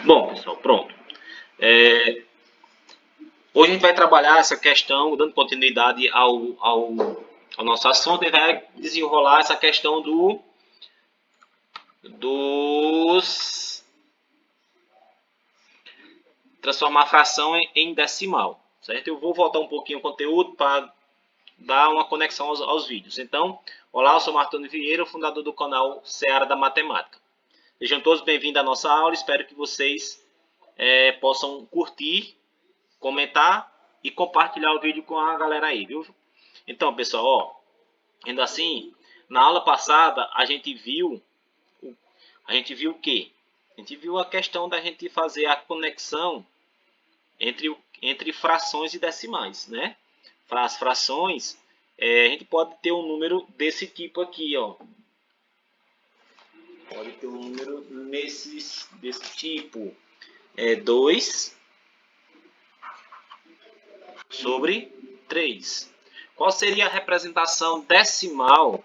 Bom, pessoal, pronto. Hoje a gente vai trabalhar essa questão, dando continuidade ao nosso assunto, e vai desenrolar essa questão dos transformar a fração em decimal, certo? Eu vou voltar um pouquinho o conteúdo para dar uma conexão aos vídeos. Então, olá, eu sou Martoni Vieira, fundador do canal Seara da Matemática. Sejam todos bem-vindos à nossa aula, espero que vocês possam curtir, comentar e compartilhar o vídeo com a galera aí, viu? Então, pessoal, ó, ainda assim, na aula passada a gente viu o quê? A gente viu a questão da gente fazer a conexão entre frações e decimais, né? Para as frações, a gente pode ter um número desse tipo aqui, ó. Pode ter um número desse tipo. 2 sobre 3. Qual seria a representação decimal,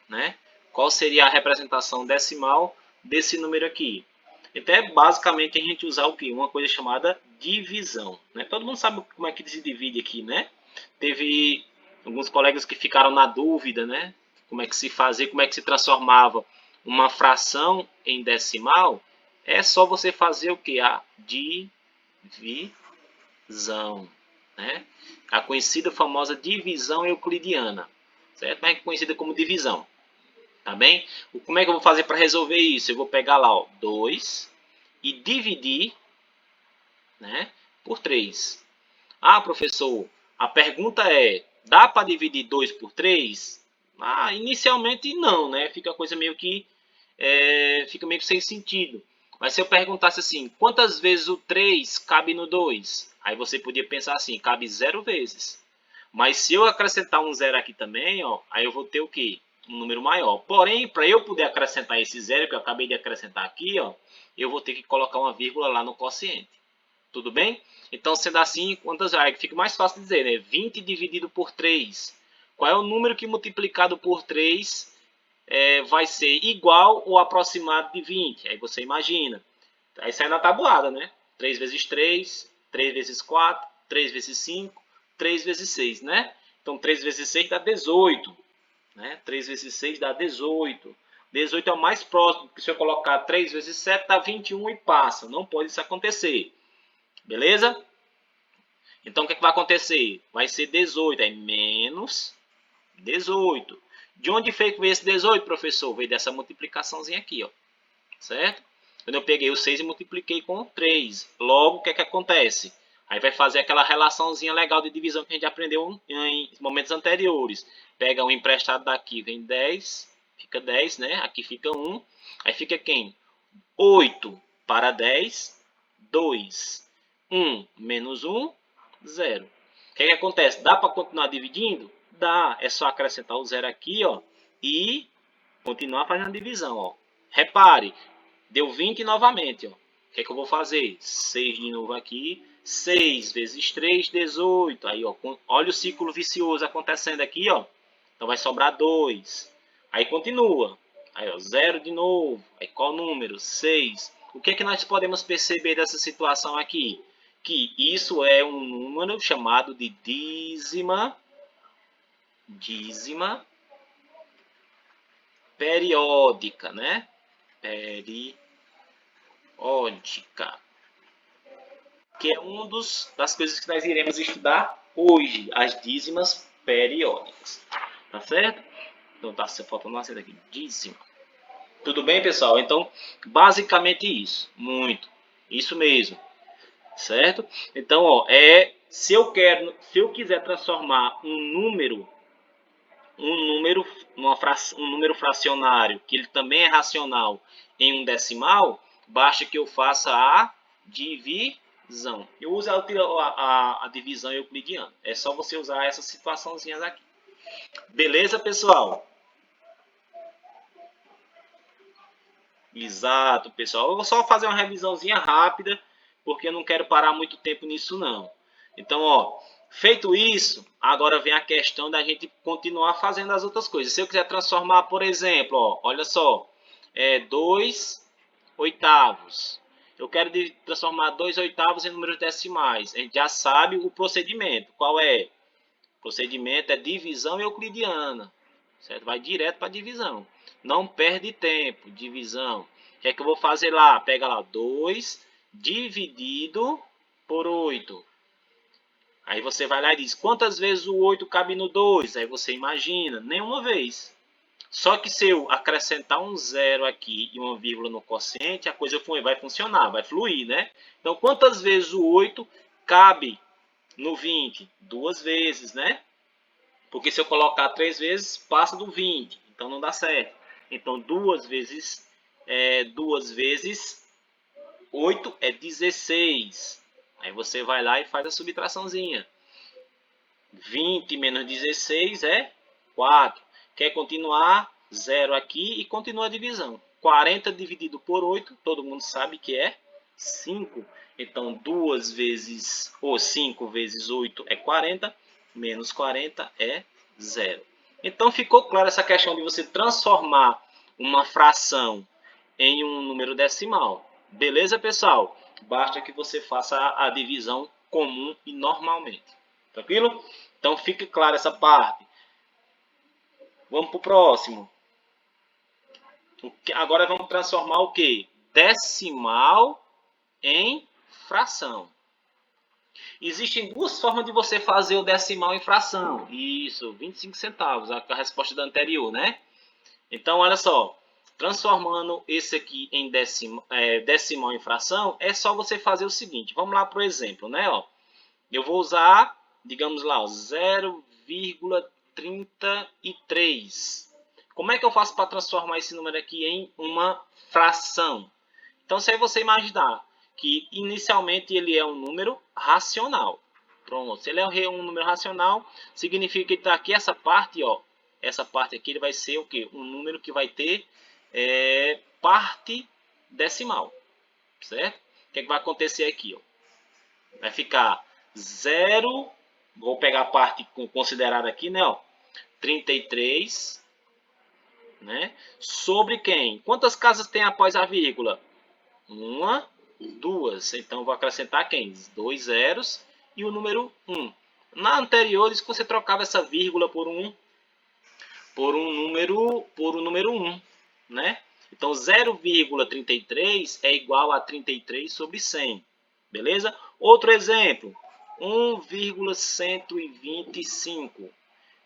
né? Qual seria a representação decimal desse número aqui? Então, é basicamente a gente usar o quê? Uma coisa chamada divisão, né? Todo mundo sabe como é que se divide aqui, né? Teve alguns colegas que ficaram na dúvida, né? Como é que se fazia, como é que se transformava uma fração em decimal. É só você fazer o quê? A divisão, né? A conhecida famosa divisão euclidiana, certo? Mas é conhecida como divisão, tá bem? Como é que eu vou fazer para resolver isso? Eu vou pegar lá, ó, 2 e dividir, né, por 3. Ah, professor, a pergunta é, dá para dividir 2 por 3? Ah, inicialmente não, né? Fica a coisa meio que fica meio que sem sentido. Mas se eu perguntasse assim, quantas vezes o 3 cabe no 2? Aí você podia pensar assim, cabe 0 vezes. Mas se eu acrescentar um zero aqui também, ó, aí eu vou ter o quê? Um número maior. Porém, para eu poder acrescentar esse zero que eu acabei de acrescentar aqui, ó, eu vou ter que colocar uma vírgula lá no quociente. Tudo bem? Então, sendo assim, quantas aí fica mais fácil de dizer, né? 20 dividido por 3. Qual é o número que multiplicado por 3 vai ser igual ou aproximado de 20? Aí você imagina. Aí sai na tabuada, né? 3 vezes 3, 3 vezes 4, 3 vezes 5, 3 vezes 6, né? Então, 3 vezes 6 dá 18. Né? 3 vezes 6 dá 18. 18 é o mais próximo, porque se eu colocar 3 vezes 7 dá 21 e passa. Não pode isso acontecer. Beleza? Então, o que vai acontecer? Vai ser 18, aí menos 18. De onde veio esse 18, professor? Veio dessa multiplicaçãozinha aqui, ó. Certo? Quando eu peguei o 6 e multipliquei com 3. Logo, o que acontece? Aí vai fazer aquela relaçãozinha legal de divisão que a gente aprendeu em momentos anteriores. Pega um emprestado daqui, vem 10, fica 10, né? Aqui fica 1. Aí fica quem? 8 para 10, 2. 1 menos 1, 0. O que acontece? Dá para continuar dividindo? Dá. É só acrescentar o zero aqui, ó, e continuar fazendo a divisão, ó. Repare, deu 20 novamente, ó. O que eu vou fazer? 6 de novo aqui. 6 vezes 3, 18. Aí, ó, olha o ciclo vicioso acontecendo aqui, ó. Então vai sobrar 2. Aí continua. Aí, ó, 0 de novo. Aí qual número? 6. O que nós podemos perceber dessa situação aqui? Que isso é um número chamado de dízima periódica, né? Periódica. Que é uma das coisas que nós iremos estudar hoje, as dízimas periódicas. Tá certo? Então tá faltando uma acento aqui. Dízima. Tudo bem, pessoal? Então, basicamente isso. Muito. Isso mesmo. Certo? Então, ó, se eu quiser transformar um número fracionário, que ele também é racional, em um decimal, basta que eu faça a divisão. Eu uso a divisão euclidiana. É só você usar essas situaçãozinhas aqui. Beleza, pessoal? Exato, pessoal. Eu vou só fazer uma revisãozinha rápida, porque eu não quero parar muito tempo nisso, não. Então, ó, feito isso, agora vem a questão da gente continuar fazendo as outras coisas. Se eu quiser transformar, por exemplo, ó, olha só, 2 oitavos. Eu quero transformar 2/8 em números decimais. A gente já sabe o procedimento. Qual é? O procedimento é divisão euclidiana. Certo? Vai direto para a divisão. Não perde tempo. Divisão. O que é que eu vou fazer lá? Pega lá 2 dividido por 8. Aí você vai lá e diz, quantas vezes o 8 cabe no 2? Aí você imagina, nenhuma vez. Só que se eu acrescentar um zero aqui e uma vírgula no quociente, a coisa vai funcionar, vai fluir, né? Então, quantas vezes o 8 cabe no 20? 2 vezes, né? Porque se eu colocar 3 vezes, passa do 20. Então, não dá certo. Então, 2 vezes 8 é 16. Aí você vai lá e faz a subtraçãozinha. 20 menos 16 é 4. Quer continuar? 0 aqui e continua a divisão. 40 dividido por 8, todo mundo sabe que é 5. Então, 2 vezes, ou 5 vezes 8 é 40, menos 40 é 0. Então, ficou clara essa questão de você transformar uma fração em um número decimal. Beleza, pessoal? Basta que você faça a divisão comum e normalmente. Tranquilo? Então, fique clara essa parte. Vamos para o próximo. Agora vamos transformar o quê? Decimal em fração. Existem duas formas de você fazer o decimal em fração. Isso, 25 centavos, a resposta da anterior, né? Então, olha só. Transformando esse aqui em decimal em fração, é só você fazer o seguinte. Vamos lá para o exemplo, né? Ó, eu vou usar, digamos lá, 0,33. Como é que eu faço para transformar esse número aqui em uma fração? Então, se você imaginar que inicialmente ele é um número racional. Pronto, se ele é um número racional, significa que está aqui essa parte, ó. Essa parte aqui ele vai ser o quê? Um número que vai ter parte decimal, certo? O que é que vai acontecer aqui? Ó? Vai ficar 0, vou pegar a parte considerada aqui, né? Ó, 33, né? Sobre quem? Quantas casas tem após a vírgula? 1, 2. Então, vou acrescentar quem? 2 zeros e o número 1. Na anterior, diz que você trocava essa vírgula por um número 1, né? Então, 0,33 é igual a 33 sobre 100. Beleza? Outro exemplo, 1,125.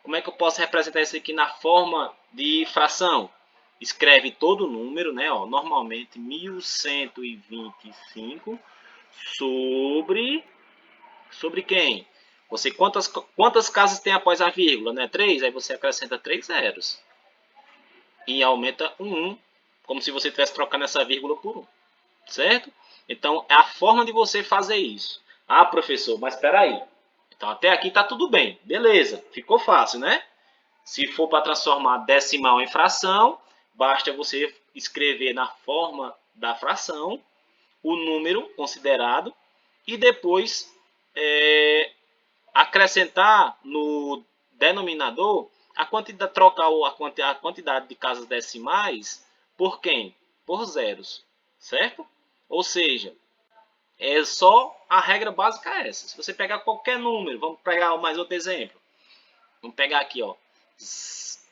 Como é que eu posso representar isso aqui na forma de fração? Escreve todo o número, né? Ó, normalmente 1125 sobre quem? Você quantas casas tem após a vírgula, né? 3, aí você acrescenta 3 zeros. E aumenta um 1, como se você estivesse trocando essa vírgula por 1. Certo? Então, é a forma de você fazer isso. Ah, professor, mas espera aí. Então, até aqui está tudo bem. Beleza, ficou fácil, né? Se for para transformar decimal em fração, basta você escrever na forma da fração o número considerado e depois acrescentar no denominador trocar a quantidade de casas decimais por quem? Por zeros, certo? Ou seja, é só a regra básica essa. Se você pegar qualquer número, vamos pegar mais outro exemplo. Vamos pegar aqui, ó,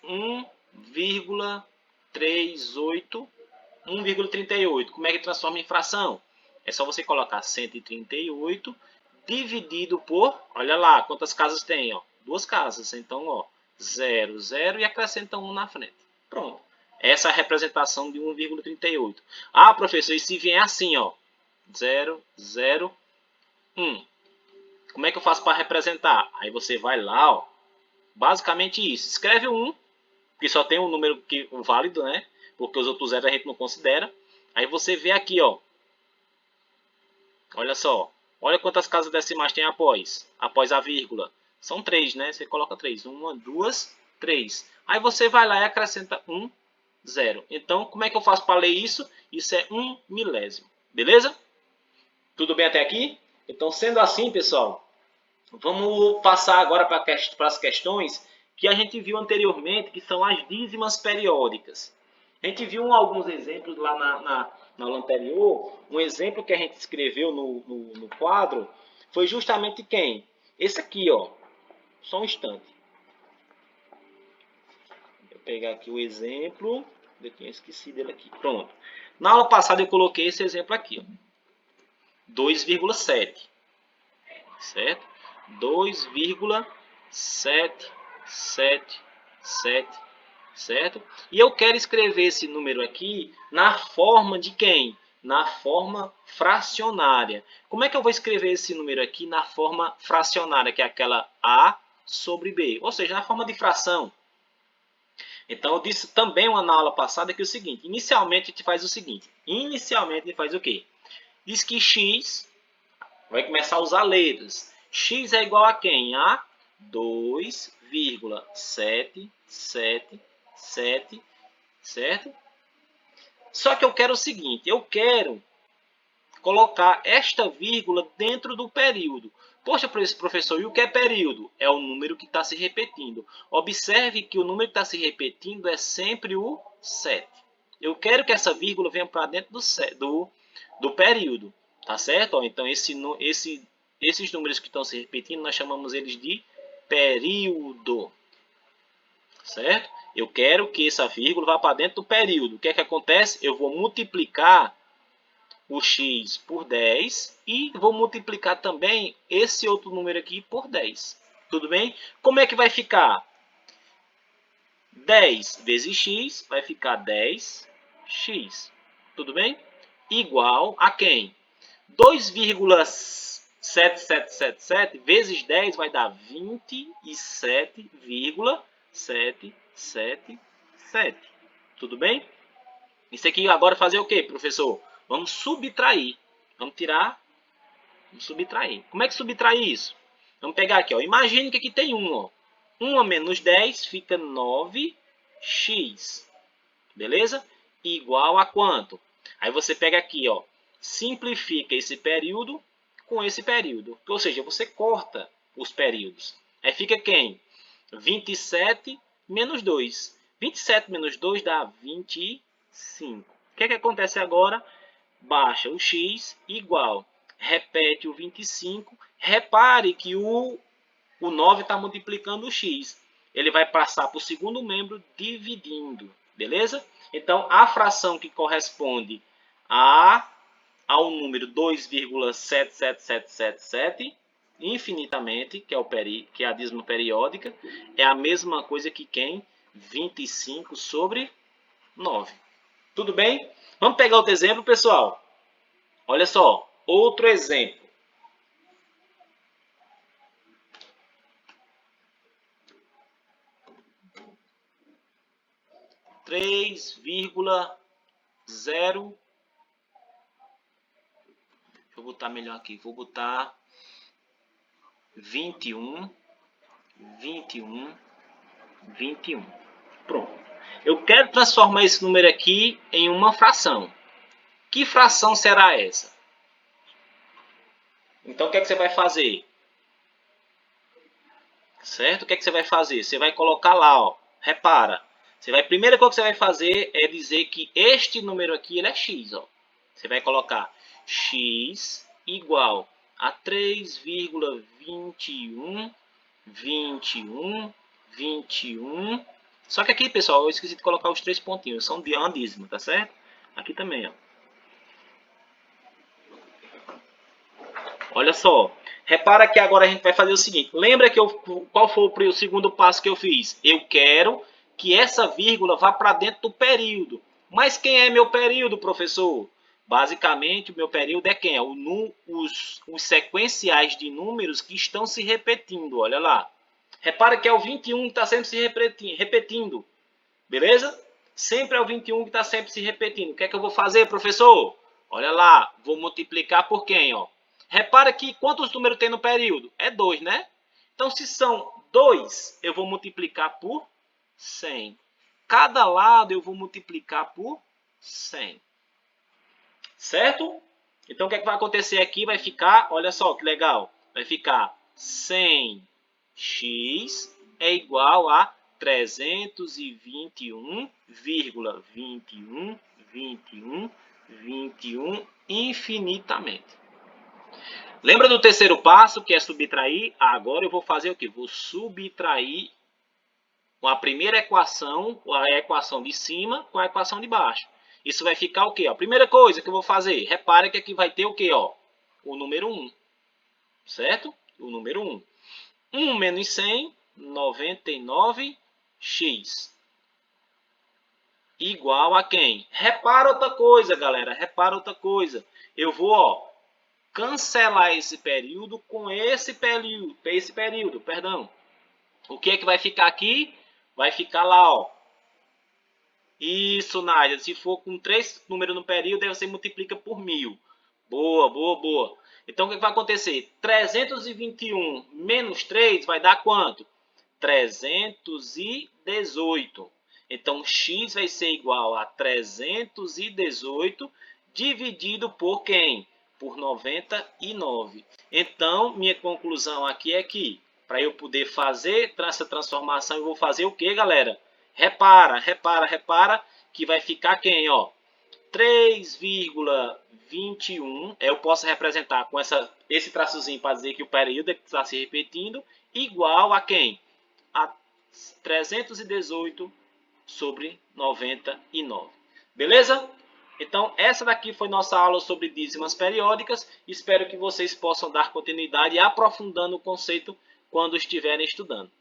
1,38. Como é que transforma em fração? É só você colocar 138 dividido por, olha lá, quantas casas tem, ó? 2 casas. Então, ó, 0, 0 e acrescenta 1 na frente. Pronto. Essa é a representação de 1,38. Ah, professor, e se vier assim, ó, 0, 0, 1. Como é que eu faço para representar? Aí você vai lá, ó, basicamente isso. Escreve 1, que só tem um número o válido, né? Porque os outros zeros a gente não considera. Aí você vê aqui, ó. Olha só. Olha quantas casas decimais tem após a vírgula. São 3, né? Você coloca 3. 1, 2, 3. Aí você vai lá e acrescenta 1, 0. Então, como é que eu faço para ler isso? Isso é 1 milésimo. Beleza? Tudo bem até aqui? Então, sendo assim, pessoal, vamos passar agora para as questões que a gente viu anteriormente, que são as dízimas periódicas. A gente viu alguns exemplos lá na aula anterior. Um exemplo que a gente escreveu no quadro foi justamente quem? Esse aqui, ó. Só um instante. Vou pegar aqui o exemplo. Eu tinha esquecido ele aqui. Pronto. Na aula passada eu coloquei esse exemplo aqui, ó. 2,7. Certo? 2,777. Certo? E eu quero escrever esse número aqui na forma de quem? Na forma fracionária. Como é que eu vou escrever esse número aqui na forma fracionária, que é aquela A sobre B? Ou seja, na forma de fração. Então, eu disse também na aula passada que é o seguinte, inicialmente a gente faz o seguinte, inicialmente a gente faz o quê? Diz que x, vai começar a usar letras, x é igual a quem? A 2,777, certo? Só que eu quero o seguinte, eu quero colocar esta vírgula dentro do período. Poxa, professor, e o que é período? É o número que está se repetindo. Observe que o número que está se repetindo é sempre o 7. Eu quero que essa vírgula venha para dentro do período. Tá certo? Então, esses números que estão se repetindo, nós chamamos eles de período. Certo? Eu quero que essa vírgula vá para dentro do período. O que é que acontece? Eu vou multiplicar o x por 10 e vou multiplicar também esse outro número aqui por 10. Tudo bem? Como é que vai ficar? 10 vezes x vai ficar 10x. Tudo bem? Igual a quem? 2,7777 vezes 10 vai dar 27,777. Tudo bem? Isso aqui agora fazer o quê, professor? Vamos subtrair. Vamos tirar, vamos subtrair. Como é que subtrai isso? Vamos pegar aqui, ó. Imagine que aqui tem 1, ó. 1 a menos 10 fica 9x. Beleza? Igual a quanto? Aí você pega aqui, ó. Simplifica esse período com esse período. Ou seja, você corta os períodos. Aí fica quem? 27 menos 2. 27 menos 2 dá 25. O que é que acontece agora? Baixa o x igual. Repete o 25. Repare que o 9 está multiplicando o x. Ele vai passar para o segundo membro dividindo. Beleza? Então, a fração que corresponde ao número 2,77777 infinitamente, que é a dízima periódica, é a mesma coisa que quem? 25 sobre 9. Tudo bem? Vamos pegar outro exemplo, pessoal? Olha só, outro exemplo. Três vírgula zero. Deixa eu botar melhor aqui. Vou botar 21. Pronto. Eu quero transformar esse número aqui em uma fração. Que fração será essa? Então, o que é que você vai fazer? Certo? O que é que você vai fazer? Você vai colocar lá, ó. Repara. Primeira coisa que você vai fazer é dizer que este número aqui ele é x, ó. Você vai colocar x igual a 3,21. Só que aqui, pessoal, eu esqueci de colocar os 3 pontinhos. São de dízimo, tá certo? Aqui também, ó. Olha só. Repara que agora a gente vai fazer o seguinte. Lembra que qual foi o segundo passo que eu fiz? Eu quero que essa vírgula vá para dentro do período. Mas quem é meu período, professor? Basicamente, o meu período é quem? Os sequenciais de números que estão se repetindo. Olha lá. Repara que é o 21 que está sempre se repetindo. Beleza? Sempre é o 21 que está sempre se repetindo. O que é que eu vou fazer, professor? Olha lá. Vou multiplicar por quem? Ó? Repara que quantos números tem no período? É 2, né? Então, se são 2, eu vou multiplicar por 100. Cada lado eu vou multiplicar por 100. Certo? Então, o que é que vai acontecer aqui? Vai ficar, olha só que legal, vai ficar 100x é igual a 321,21 infinitamente. Lembra do terceiro passo, que é subtrair? Agora eu vou fazer o quê? Vou subtrair a primeira equação, a equação de cima com a equação de baixo. Isso vai ficar o quê? A primeira coisa que eu vou fazer, repare que aqui vai ter o quê? Ó? O número 1, certo? O número 1. 1 menos 100, 99x. Igual a quem? Repara outra coisa, galera. Repara outra coisa. Eu vou, ó, cancelar esse período com esse período, perdão. O que é que vai ficar aqui? Vai ficar lá, ó. Isso, Nádia. Se for com 3 números no período, aí você multiplica por 1000. Boa, boa, boa. Então, o que vai acontecer? 321 menos 3 vai dar quanto? 318. Então, x vai ser igual a 318 dividido por quem? Por 99. Então, minha conclusão aqui é que, para eu poder fazer essa transformação, eu vou fazer o que, galera? Repara que vai ficar quem, ó? 3,21, eu posso representar com esse traçozinho para dizer que o período está se repetindo, igual a quem? A 318 sobre 99. Beleza? Então, essa daqui foi nossa aula sobre dízimas periódicas. Espero que vocês possam dar continuidade e aprofundando o conceito quando estiverem estudando.